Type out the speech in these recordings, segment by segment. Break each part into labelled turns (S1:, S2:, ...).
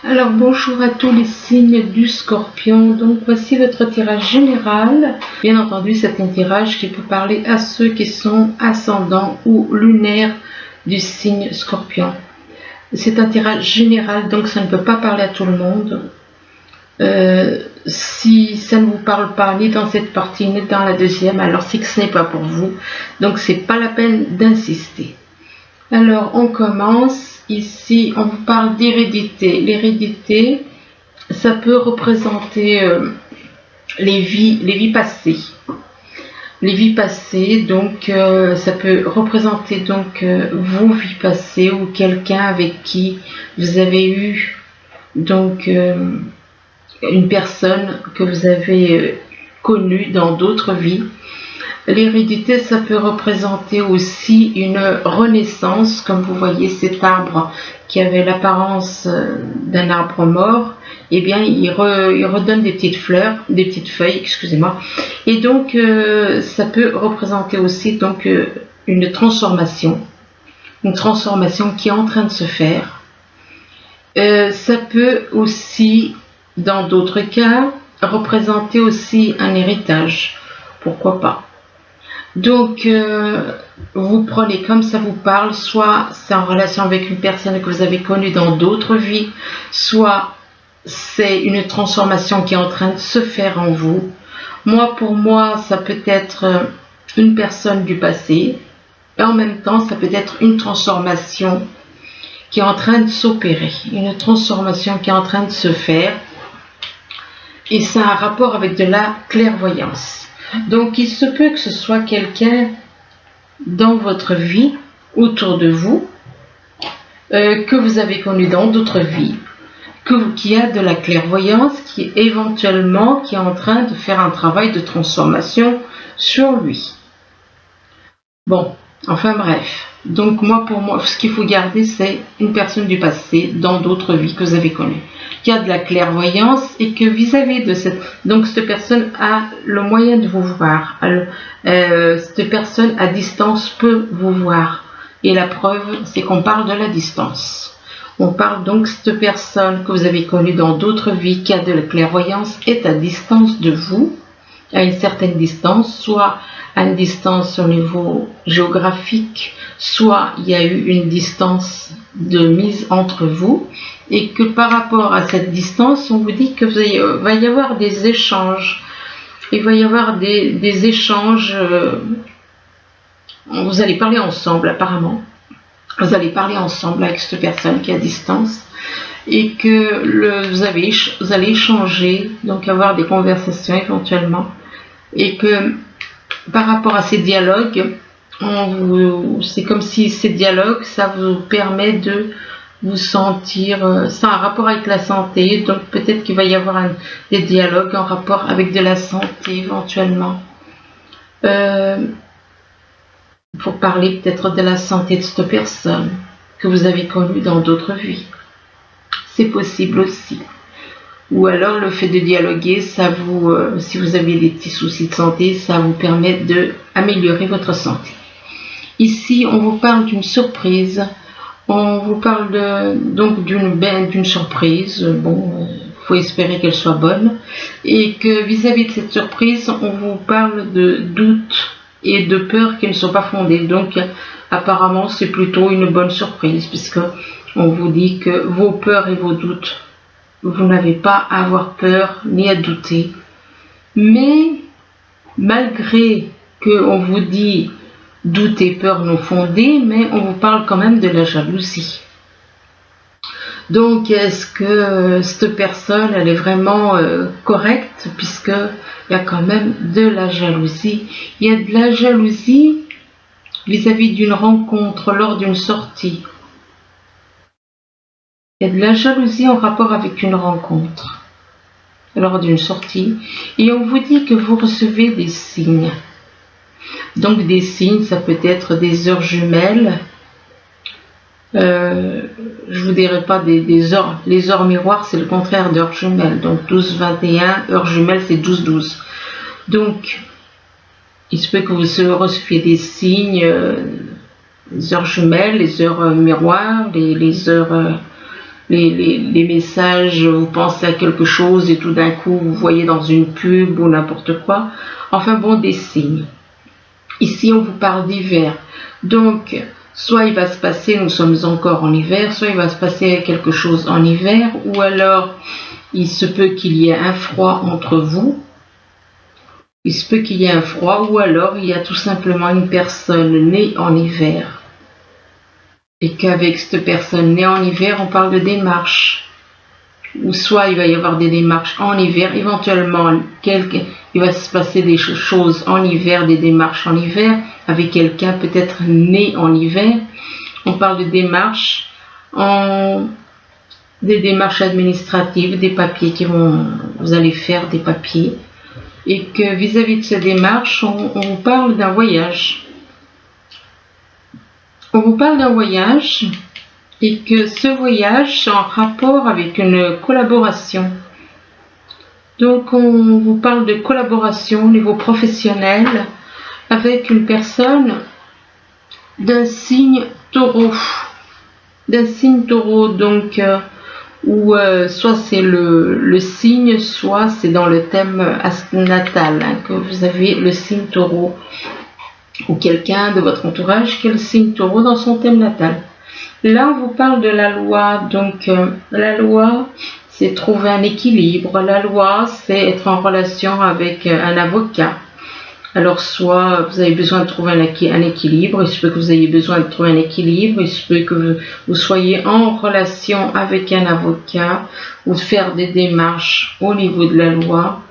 S1: Alors bonjour à tous les signes du Scorpion. Donc voici votre tirage général. Bien entendu, c'est un tirage qui peut parler à ceux qui sont ascendants ou lunaires du signe Scorpion. C'est un tirage général, donc ça ne peut pas parler à tout le monde. Si ça ne vous parle pas ni dans cette partie ni dans la deuxième, alors c'est que ce n'est pas pour vous. Donc c'est pas la peine d'insister. Alors on commence. Ici, on vous parle d'hérédité. L'hérédité, ça peut représenter les vies passées. Les vies passées, donc ça peut représenter donc vos vies passées ou quelqu'un avec qui vous avez eu donc une personne que vous avez connue dans d'autres vies. L'hérédité, ça peut représenter aussi une renaissance, comme vous voyez cet arbre qui avait l'apparence d'un arbre mort, eh bien il redonne des petites fleurs, des petites feuilles, excusez-moi, et donc ça peut représenter aussi donc une transformation qui est en train de se faire. Ça peut aussi, dans d'autres cas, représenter aussi un héritage, pourquoi pas. Donc, vous prenez comme ça vous parle, soit c'est en relation avec une personne que vous avez connue dans d'autres vies, soit c'est une transformation qui est en train de se faire en vous. Pour moi, ça peut être une personne du passé, et en même temps, ça peut être une transformation qui est en train de s'opérer, une transformation qui est en train de se faire, et ça a un rapport avec de la clairvoyance. Donc, il se peut que ce soit quelqu'un dans votre vie, autour de vous, que vous avez connu dans d'autres vies, qui a de la clairvoyance, qui est en train de faire un travail de transformation sur lui. Bon, enfin bref. Donc, pour moi, ce qu'il faut garder, c'est une personne du passé, dans d'autres vies que vous avez connues, qui a de la clairvoyance et que vis-à-vis de cette personne a le moyen de vous voir. Cette personne à distance peut vous voir. Et la preuve, c'est qu'on parle de la distance. On parle donc de cette personne que vous avez connue dans d'autres vies, qui a de la clairvoyance, est à distance de vous, à une certaine distance, soit à une distance au niveau géographique, soit il y a eu une distance de mise entre vous, et que par rapport à cette distance, on vous dit que va y avoir des échanges. Il va y avoir des échanges, vous allez parler ensemble apparemment, vous allez parler ensemble avec cette personne qui est à distance, et que vous allez échanger, donc avoir des conversations éventuellement, et que par rapport à ces dialogues, c'est comme si ces dialogues, ça vous permet de vous sentir, ça a un rapport avec la santé, donc peut-être qu'il va y avoir des dialogues en rapport avec de la santé éventuellement. Pour parler peut-être de la santé de cette personne que vous avez connue dans d'autres vies. C'est possible aussi. Ou alors le fait de dialoguer, ça si vous avez des petits soucis de santé, ça vous permet d'améliorer votre santé. Ici, on vous parle d'une surprise. On vous parle d'une surprise. Bon, faut espérer qu'elle soit bonne. Et que vis-à-vis de cette surprise, on vous parle de doutes et de peurs qui ne sont pas fondées. Donc, apparemment, c'est plutôt une bonne surprise, puisque on vous dit que vos peurs et vos doutes, vous n'avez pas à avoir peur ni à douter. Mais, malgré qu'on vous dit doute et peur non fondées, mais on vous parle quand même de la jalousie. Donc, est-ce que cette personne, elle est vraiment correcte, puisqu'il y a quand même de la jalousie. Il y a de la jalousie vis-à-vis d'une rencontre lors d'une sortie. Il y a de la jalousie en rapport avec une rencontre lors d'une sortie. Et on vous dit que vous recevez des signes. Donc des signes, ça peut être des heures jumelles. Je vous dirai pas des heures. Les heures miroirs, c'est le contraire d'heures jumelles. Donc 12-21, heures jumelles, c'est 12-12. Donc, il se peut que vous receviez des signes, les heures jumelles, les heures miroirs, les heures les messages, vous pensez à quelque chose et tout d'un coup vous voyez dans une pub ou n'importe quoi. Enfin bon, des signes. Ici on vous parle d'hiver. Donc soit il va se passer, nous sommes encore en hiver, soit il va se passer quelque chose en hiver, ou alors il se peut qu'il y ait un froid entre vous. Il se peut qu'il y ait un froid, ou alors il y a tout simplement une personne née en hiver. Et qu'avec cette personne née en hiver, on parle de démarches. Ou soit il va y avoir des démarches en hiver, éventuellement il va se passer des choses en hiver, des démarches en hiver, avec quelqu'un peut-être né en hiver. On parle de démarches, des démarches administratives, des papiers vous allez faire des papiers. Et que vis-à-vis de ces démarches, on vous parle d'un voyage. On vous parle d'un voyage et que ce voyage est en rapport avec une collaboration. Donc on vous parle de collaboration au niveau professionnel avec une personne d'un signe taureau. D'un signe taureau, donc où soit c'est le signe, soit c'est dans le thème natal, que vous avez le signe taureau, ou quelqu'un de votre entourage qui a le signe taureau dans son thème natal. Là on vous parle de la loi, donc la loi c'est trouver un équilibre, la loi c'est être en relation avec un avocat. Alors soit vous avez besoin de trouver un équilibre, il se peut que vous ayez besoin de trouver un équilibre, il se peut que vous soyez en relation avec un avocat ou faire des démarches au niveau de la loi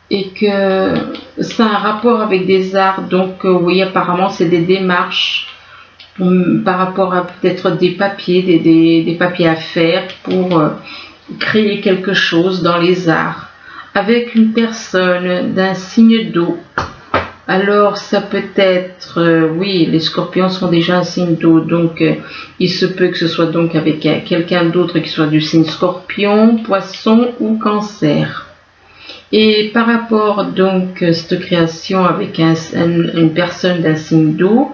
S1: et que ça a un rapport avec des arts, donc oui apparemment c'est des démarches par rapport à peut-être des papiers, des papiers à faire pour créer quelque chose dans les arts avec une personne d'un signe d'eau. Alors ça peut être, oui, les scorpions sont déjà un signe d'eau, donc il se peut que ce soit donc avec quelqu'un d'autre qui soit du signe scorpion, poisson ou cancer. Et par rapport donc à cette création avec une personne d'un signe d'eau,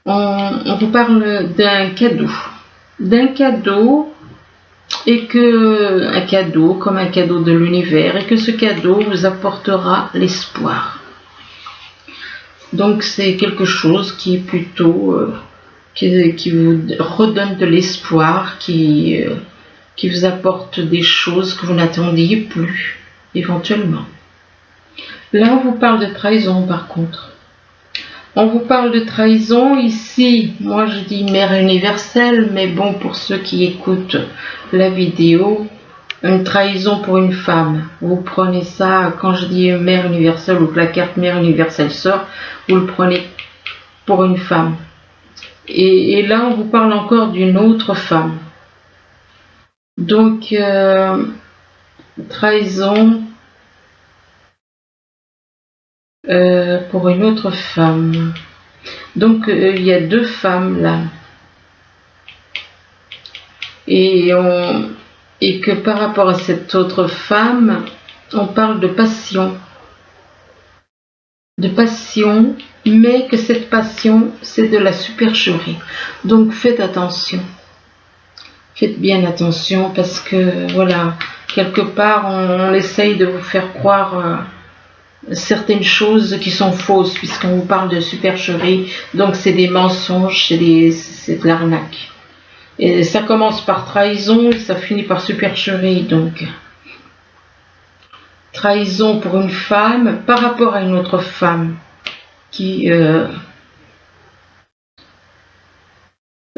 S1: on vous parle d'un cadeau, et que un cadeau comme un cadeau de l'univers, et que ce cadeau vous apportera l'espoir. Donc c'est quelque chose qui est plutôt qui vous redonne de l'espoir, qui vous apporte des choses que vous n'attendiez plus éventuellement. Là on vous parle de trahison par contre. On vous parle de trahison ici, moi je dis mère universelle, mais bon, pour ceux qui écoutent la vidéo, une trahison pour une femme. Vous prenez ça, quand je dis mère universelle ou que la carte mère universelle sort, vous le prenez pour une femme. Et là on vous parle encore d'une autre femme. Donc, trahison pour une autre femme. Donc il y a deux femmes là, et que par rapport à cette autre femme on parle de passion, mais que cette passion c'est de la supercherie. Donc faites attention, faites bien attention, parce que voilà, quelque part on essaye de vous faire croire certaines choses qui sont fausses, puisqu'on vous parle de supercherie, donc c'est des mensonges, c'est de l'arnaque. Et ça commence par trahison et ça finit par supercherie. Donc trahison pour une femme par rapport à une autre femme qui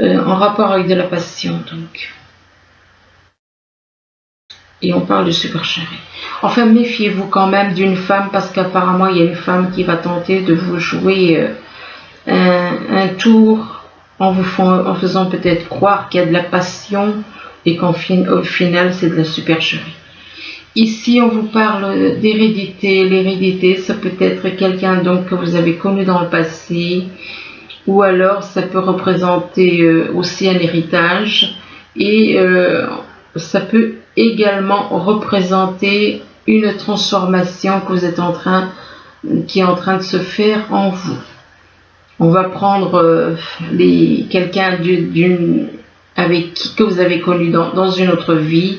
S1: en rapport avec de la passion, donc. Et on parle de supercherie. Enfin, méfiez-vous quand même d'une femme, parce qu'apparemment il y a une femme qui va tenter de vous jouer un tour en faisant peut-être croire qu'il y a de la passion et qu'au final c'est de la supercherie. Ici on vous parle d'hérédité. L'hérédité ça peut être quelqu'un donc que vous avez connu dans le passé, ou alors ça peut représenter aussi un héritage, et ça peut également représenter une transformation que vous êtes qui est en train de se faire en vous. On va prendre quelqu'un avec qui que vous avez connu dans une autre vie.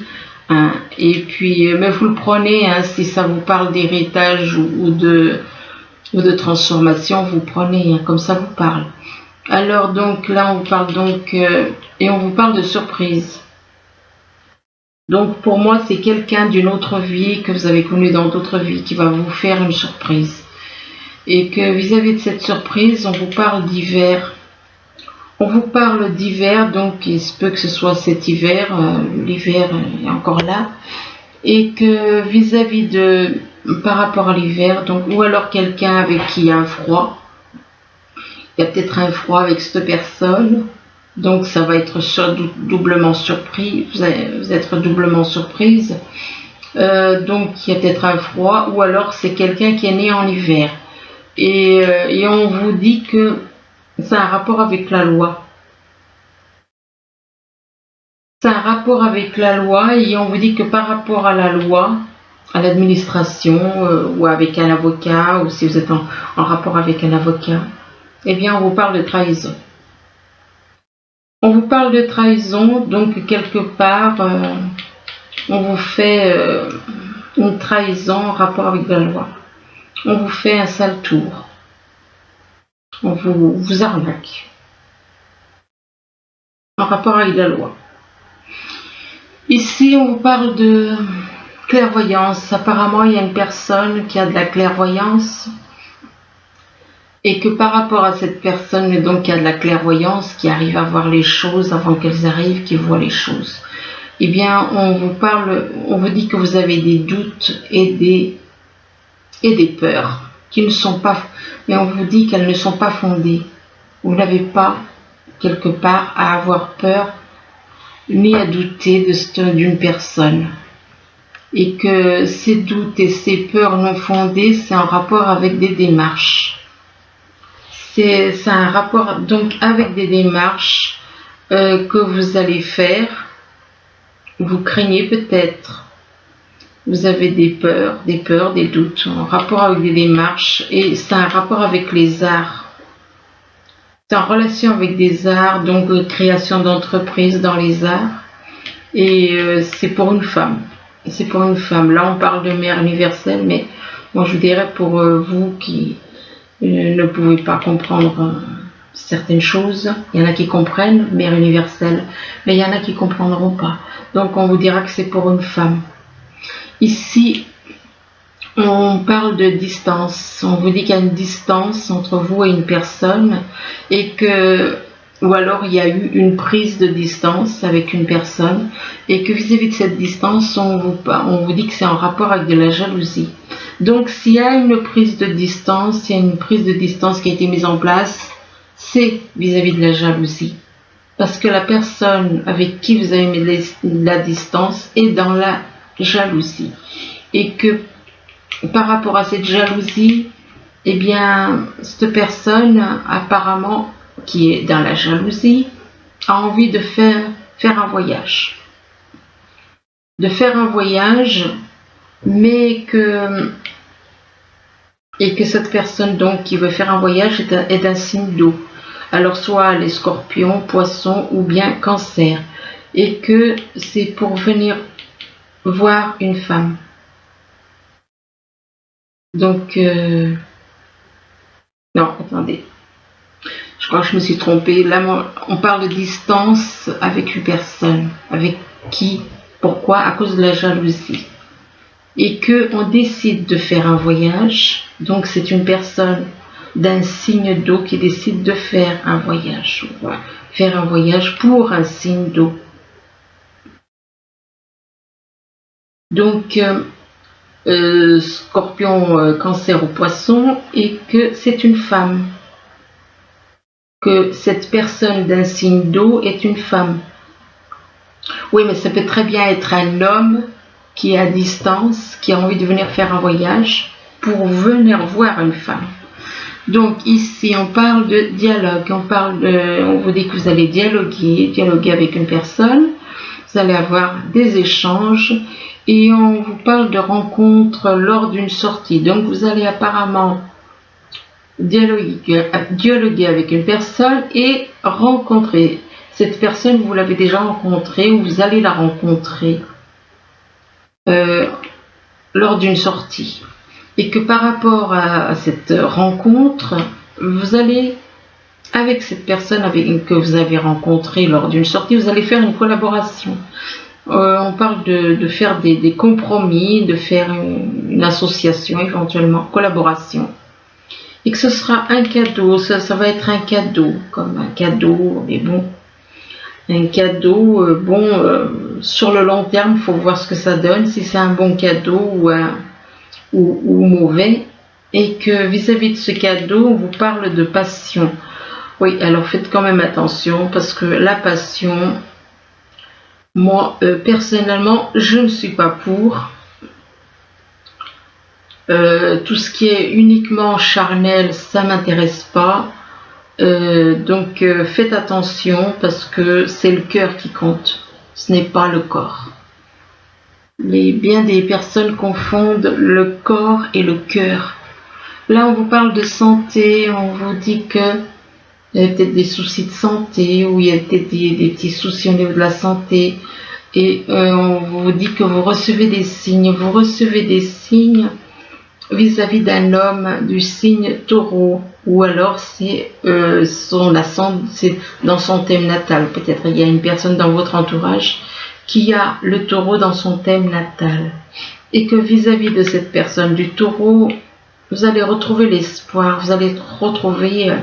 S1: Hein. Et puis, mais vous le prenez, hein, si ça vous parle d'héritage ou de transformation, vous prenez, hein, comme ça vous parle. Alors donc là, on vous parle donc, et on vous parle de surprise. Donc pour moi, c'est quelqu'un d'une autre vie que vous avez connu dans d'autres vies qui va vous faire une surprise. Et que vis-à-vis de cette surprise, on vous parle d'hiver. On vous parle d'hiver, donc il se peut que ce soit cet hiver, l'hiver est encore là. Et que vis-à-vis de, par rapport à l'hiver, donc, ou alors quelqu'un avec qui il y a un froid. Il y a peut-être un froid avec cette personne. Donc ça va être doublement surpris, vous allez être doublement surprise. Donc il y a peut-être un froid, ou alors c'est quelqu'un qui est né en hiver. Et on vous dit que c'est un rapport avec la loi. C'est un rapport avec la loi, et on vous dit que par rapport à la loi, à l'administration, ou avec un avocat, ou si vous êtes en rapport avec un avocat, eh bien on vous parle de trahison. On vous parle de trahison, donc quelque part, on vous fait une trahison en rapport avec la loi. On vous fait un sale tour. On vous arnaque. En rapport avec la loi. Ici, on vous parle de clairvoyance. Apparemment, il y a une personne qui a de la clairvoyance. Et que par rapport à cette personne, donc qui a de la clairvoyance, qui arrive à voir les choses avant qu'elles arrivent, qui voit les choses, eh bien, on vous parle, on vous dit que vous avez des doutes et des peurs qui ne sont pas, mais on vous dit qu'elles ne sont pas fondées. Vous n'avez pas quelque part à avoir peur ni à douter d'une personne. Et que ces doutes et ces peurs non fondées, c'est en rapport avec des démarches. C'est un rapport donc avec des démarches que vous allez faire. Vous craignez peut-être. Vous avez des peurs, des doutes en rapport avec des démarches. Et c'est un rapport avec les arts. C'est en relation avec des arts, donc création d'entreprises dans les arts. Et c'est pour une femme. C'est pour une femme. Là, on parle de mère universelle, mais moi, je vous dirais pour vous qui ne pouvez pas comprendre certaines choses. Il y en a qui comprennent, mère universelle, mais il y en a qui ne comprendront pas. Donc on vous dira que c'est pour une femme. Ici, on parle de distance. On vous dit qu'il y a une distance entre vous et une personne, et que, ou alors il y a eu une prise de distance avec une personne, et que vis-à-vis de cette distance, on vous dit que c'est en rapport avec de la jalousie. Donc s'il y a une prise de distance, s'il y a une prise de distance qui a été mise en place, c'est vis-à-vis de la jalousie. Parce que la personne avec qui vous avez mis la distance est dans la jalousie. Et que par rapport à cette jalousie, eh bien, cette personne, apparemment, qui est dans la jalousie, a envie de faire un voyage. De faire un voyage, mais que cette personne donc qui veut faire un voyage est un signe d'eau. Alors soit les scorpions, poissons ou bien cancer. Et que c'est pour venir voir une femme. Donc, non, attendez. Je crois que je me suis trompée. Là, on parle de distance avec une personne. Avec qui? Pourquoi? À cause de la jalousie. Et qu'on décide de faire un voyage. Donc, c'est une personne d'un signe d'eau qui décide de faire un voyage. Faire un voyage pour un signe d'eau. Donc, scorpion, cancer ou poisson, et que c'est une femme. Que cette personne d'un signe d'eau est une femme. Oui, mais ça peut très bien être un homme qui est à distance, qui a envie de venir faire un voyage pour venir voir une femme. Donc ici, on parle de dialogue, on vous dit que vous allez dialoguer avec une personne, vous allez avoir des échanges, et on vous parle de rencontres lors d'une sortie. Donc vous allez apparemment dialoguer avec une personne et rencontrer. cette personne, vous l'avez déjà rencontrée ou vous allez la rencontrer lors d'une sortie. Et que par rapport à cette rencontre, vous allez, avec cette personne que vous avez rencontrée lors d'une sortie, vous allez faire une collaboration. On parle de faire des compromis, de faire une association éventuellement, collaboration. Et que ce sera un cadeau, ça va être un cadeau, comme un cadeau, mais bon, un cadeau, sur le long terme, il faut voir ce que ça donne, si c'est un bon cadeau ou mauvais, et que vis-à-vis de ce cadeau, on vous parle de passion. Oui, alors faites quand même attention, parce que la passion, moi, personnellement, je ne suis pas pour. Tout ce qui est uniquement charnel, ça m'intéresse pas. Donc faites attention parce que c'est le cœur qui compte, ce n'est pas le corps. Bien des personnes confondent le corps et le cœur. Là, on vous parle de santé, on vous dit que il y a peut-être des soucis de santé ou il y a peut-être des petits soucis au niveau de la santé. Et on vous dit que vous recevez des signes. Vous recevez des signes vis-à-vis d'un homme du signe taureau, ou alors c'est dans son thème natal. Peut-être il y a une personne dans votre entourage qui a le taureau dans son thème natal. Et que vis-à-vis de cette personne du taureau, vous allez retrouver l'espoir, vous allez retrouver,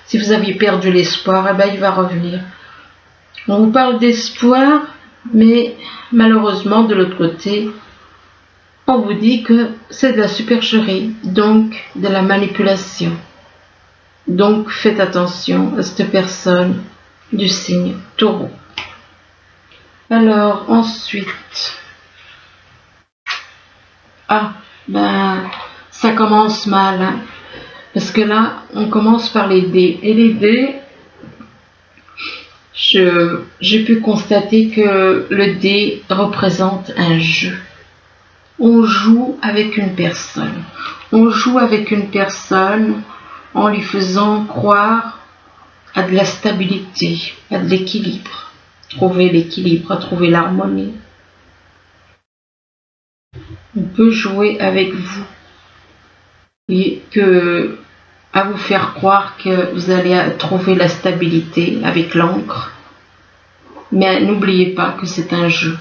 S1: si vous aviez perdu l'espoir, eh ben, il va revenir. On vous parle d'espoir, mais malheureusement, de l'autre côté, on vous dit que c'est de la supercherie, donc de la manipulation. Donc faites attention à cette personne du signe taureau. Alors ensuite, ça commence mal, hein, parce que là, on commence par les dés. Et les dés, j'ai pu constater que le dé représente un jeu. On joue avec une personne. On joue avec une personne en lui faisant croire à de la stabilité, à de l'équilibre. Trouver l'équilibre, trouver l'harmonie. On peut jouer avec vous et à vous faire croire que vous allez trouver la stabilité avec l'encre. Mais n'oubliez pas que c'est un jeu.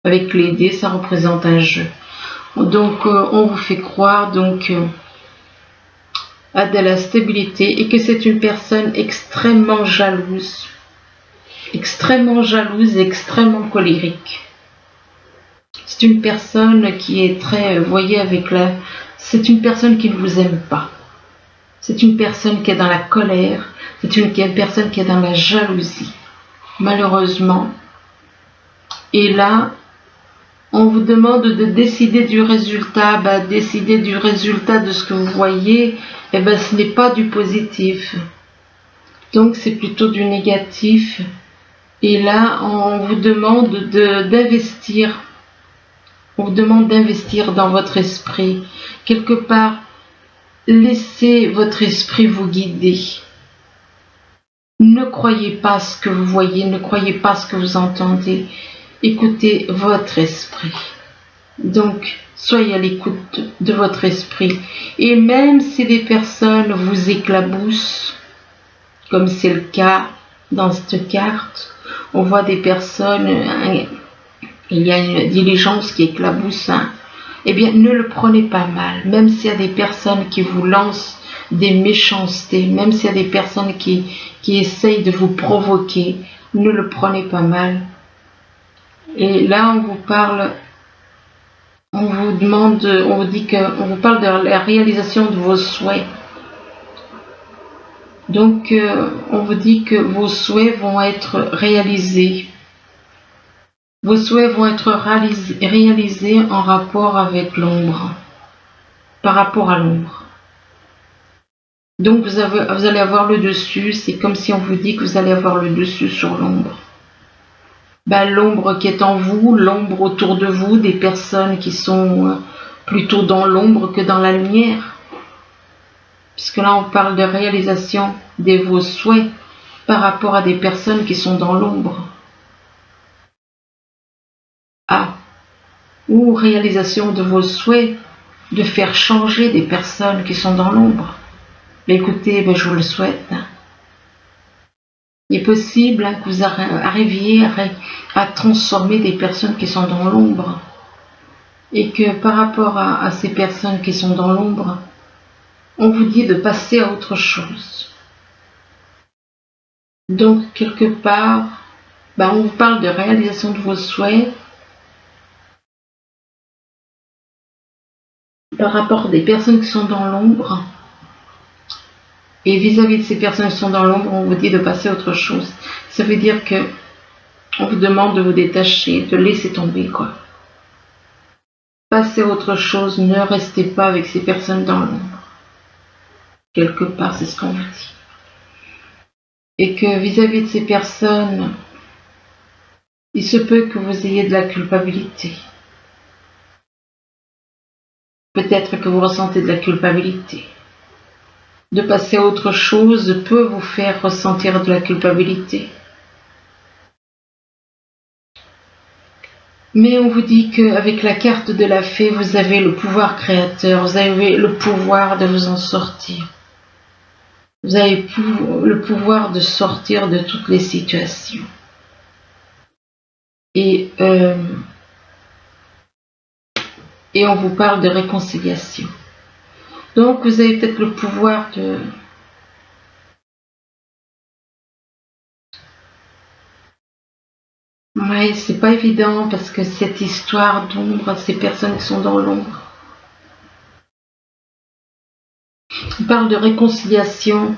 S1: Avec les dés, ça représente un jeu. Donc, on vous fait croire à de la stabilité et que c'est une personne extrêmement jalouse et extrêmement colérique. C'est une personne qui est très, c'est une personne qui ne vous aime pas. C'est une personne qui est dans la colère. C'est une personne qui est dans la jalousie. Malheureusement. Et là, on vous demande de décider du résultat. Décider du résultat de ce que vous voyez, ce n'est pas du positif. Donc, c'est plutôt du négatif. Et là, on vous demande d'investir. On vous demande d'investir dans votre esprit. Quelque part, laissez votre esprit vous guider. Ne croyez pas ce que vous voyez, ne croyez pas ce que vous entendez. Écoutez votre esprit. Donc, soyez à l'écoute de votre esprit. Et même si des personnes vous éclaboussent, comme c'est le cas dans cette carte, on voit des personnes, il y a une diligence qui éclabousse, ne le prenez pas mal. Même s'il y a des personnes qui vous lancent des méchancetés, même s'il y a des personnes qui essayent de vous provoquer, ne le prenez pas mal. Et là, on vous parle, on vous parle de la réalisation de vos souhaits. Donc, on vous dit que vos souhaits vont être réalisés. Vos souhaits vont être réalisés en rapport avec l'ombre, par rapport à l'ombre. Donc, vous allez avoir le dessus, c'est comme si on vous dit que vous allez avoir le dessus sur l'ombre. L'ombre qui est en vous, l'ombre autour de vous, des personnes qui sont plutôt dans l'ombre que dans la lumière. Puisque là, on parle de réalisation de vos souhaits. par rapport à des personnes qui sont dans l'ombre. Ou réalisation de vos souhaits de faire changer des personnes qui sont dans l'ombre. Mais écoutez, je vous le souhaite. Il est possible que vous arriviez à transformer des personnes qui sont dans l'ombre. Et que par rapport à ces personnes qui sont dans l'ombre, on vous dit de passer à autre chose. Donc, quelque part, on vous parle de réalisation de vos souhaits par rapport à des personnes qui sont dans l'ombre. Et vis-à-vis de ces personnes qui sont dans l'ombre, on vous dit de passer à autre chose. Ça veut dire que on vous demande de vous détacher, de laisser tomber, quoi. Passez à autre chose, ne restez pas avec ces personnes dans l'ombre. Quelque part, c'est ce qu'on vous dit. Et que vis-à-vis de ces personnes, il se peut que vous ayez de la culpabilité. Peut-être que vous ressentez de la culpabilité. De passer à autre chose peut vous faire ressentir de la culpabilité. Mais on vous dit qu'avec la carte de la fée, vous avez le pouvoir créateur, vous avez le pouvoir de vous en sortir. Vous avez le pouvoir de sortir de toutes les situations. Et on vous parle de réconciliation. Donc vous avez peut-être le pouvoir de... Ouais, c'est pas évident parce que cette histoire d'ombre, ces personnes qui sont dans l'ombre. On parle de réconciliation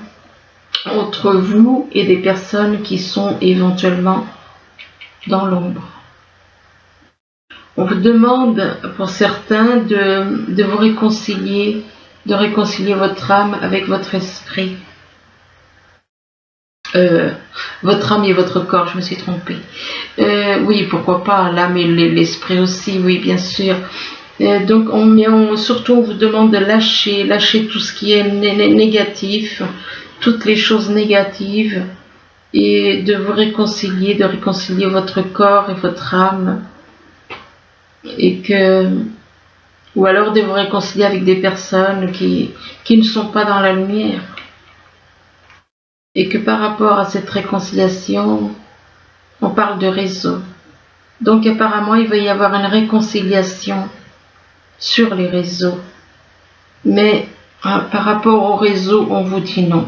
S1: entre vous et des personnes qui sont éventuellement dans l'ombre. On vous demande pour certains de vous réconcilier, de réconcilier votre âme avec votre esprit. Votre âme et votre corps, je me suis trompée. Oui, pourquoi pas, l'âme et l'esprit aussi, oui, bien sûr. Donc, surtout, on vous demande de lâcher tout ce qui est négatif, toutes les choses négatives, et de vous réconcilier, de réconcilier votre corps et votre âme, ou alors de vous réconcilier avec des personnes qui ne sont pas dans la lumière. Et que par rapport à cette réconciliation, on parle de réseau. Donc apparemment, il va y avoir une réconciliation sur les réseaux. Mais par rapport au réseau, on vous dit non.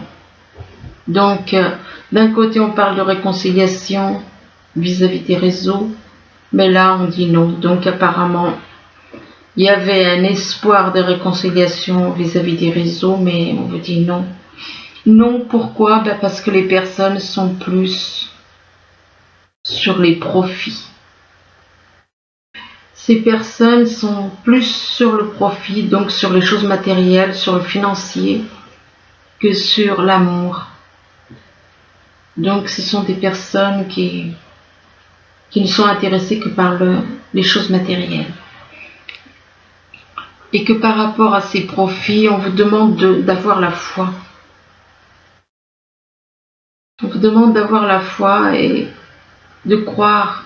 S1: Donc, d'un côté, on parle de réconciliation vis-à-vis des réseaux, mais là, on dit non. Donc apparemment, il y avait un espoir de réconciliation vis-à-vis des réseaux, mais on vous dit non. Non, pourquoi? Parce que les personnes sont plus sur les profits. Ces personnes sont plus sur le profit, donc sur les choses matérielles, sur le financier, que sur l'amour. Donc ce sont des personnes qui ne sont intéressées que par les choses matérielles. Et que par rapport à ces profits, on vous demande d'avoir la foi. On vous demande d'avoir la foi et de croire.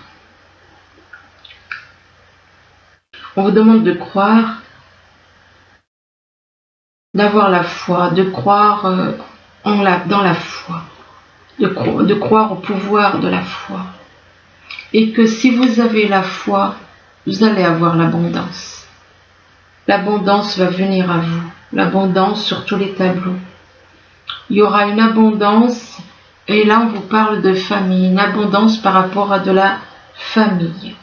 S1: On vous demande de croire, d'avoir la foi, de croire dans la foi, de croire au pouvoir de la foi. Et que si vous avez la foi, vous allez avoir l'abondance. L'abondance va venir à vous, l'abondance sur tous les tableaux. Il y aura une abondance, et là on vous parle de famille, une abondance par rapport à de la famille.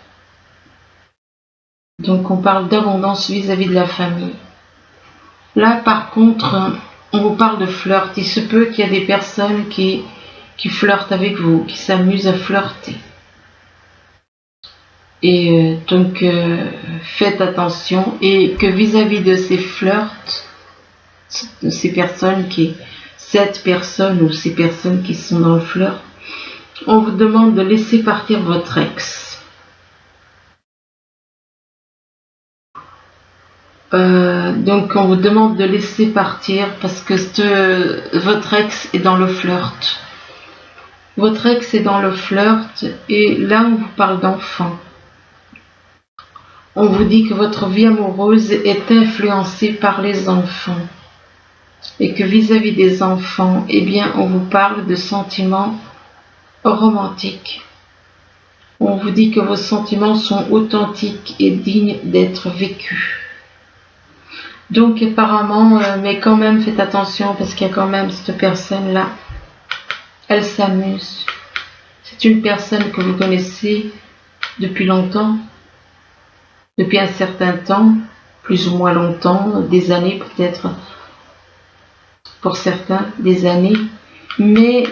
S1: Donc on parle d'abondance vis-à-vis de la famille. Là par contre, on vous parle de flirt. Il se peut qu'il y a des personnes qui flirtent avec vous, qui s'amusent à flirter. Et donc faites attention et que vis-à-vis de ces flirts, de ces personnes cette personne ou ces personnes qui sont dans le flirt, on vous demande de laisser partir votre ex. Donc on vous demande de laisser partir parce que votre ex est dans le flirt. Votre ex est dans le flirt et là on vous parle d'enfant. On vous dit que votre vie amoureuse est influencée par les enfants et que vis-à-vis des enfants, eh bien, on vous parle de sentiments romantiques. On vous dit que vos sentiments sont authentiques et dignes d'être vécus. Donc apparemment, mais quand même faites attention parce qu'il y a quand même cette personne-là, elle s'amuse. C'est une personne que vous connaissez depuis longtemps, depuis un certain temps, plus ou moins longtemps, des années peut-être, pour certains, des années, mais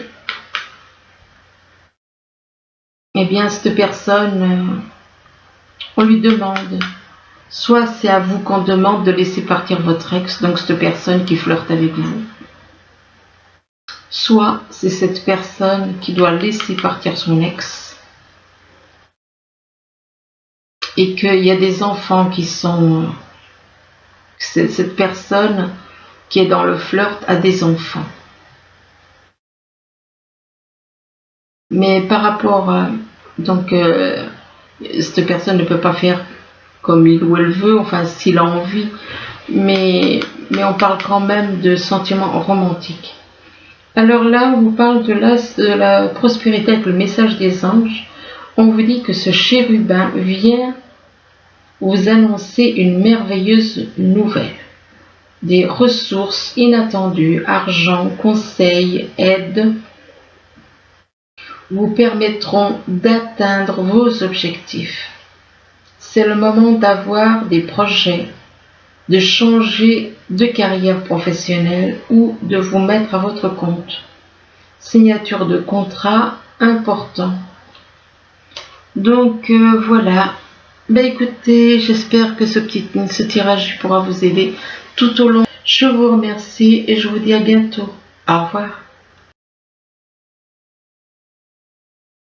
S1: eh bien cette personne, on lui demande, soit c'est à vous qu'on demande de laisser partir votre ex, donc cette personne qui flirte avec vous, soit c'est cette personne qui doit laisser partir son ex, et qu'il y a des enfants qui sont... Cette personne qui est dans le flirt a des enfants. Mais par rapport à... Donc, cette personne ne peut pas faire comme il ou elle veut, enfin s'il a envie, mais on parle quand même de sentiments romantiques. Alors là, on vous parle de la prospérité avec le message des anges. On vous dit que ce chérubin vient vous annoncer une merveilleuse nouvelle. Des ressources inattendues, argent, conseils, aide, vous permettront d'atteindre vos objectifs. C'est le moment d'avoir des projets, de changer de carrière professionnelle ou de vous mettre à votre compte. Signature de contrat important. Donc voilà. Ben écoutez, j'espère que ce tirage pourra vous aider tout au long. Je vous remercie et je vous dis à bientôt. Au revoir.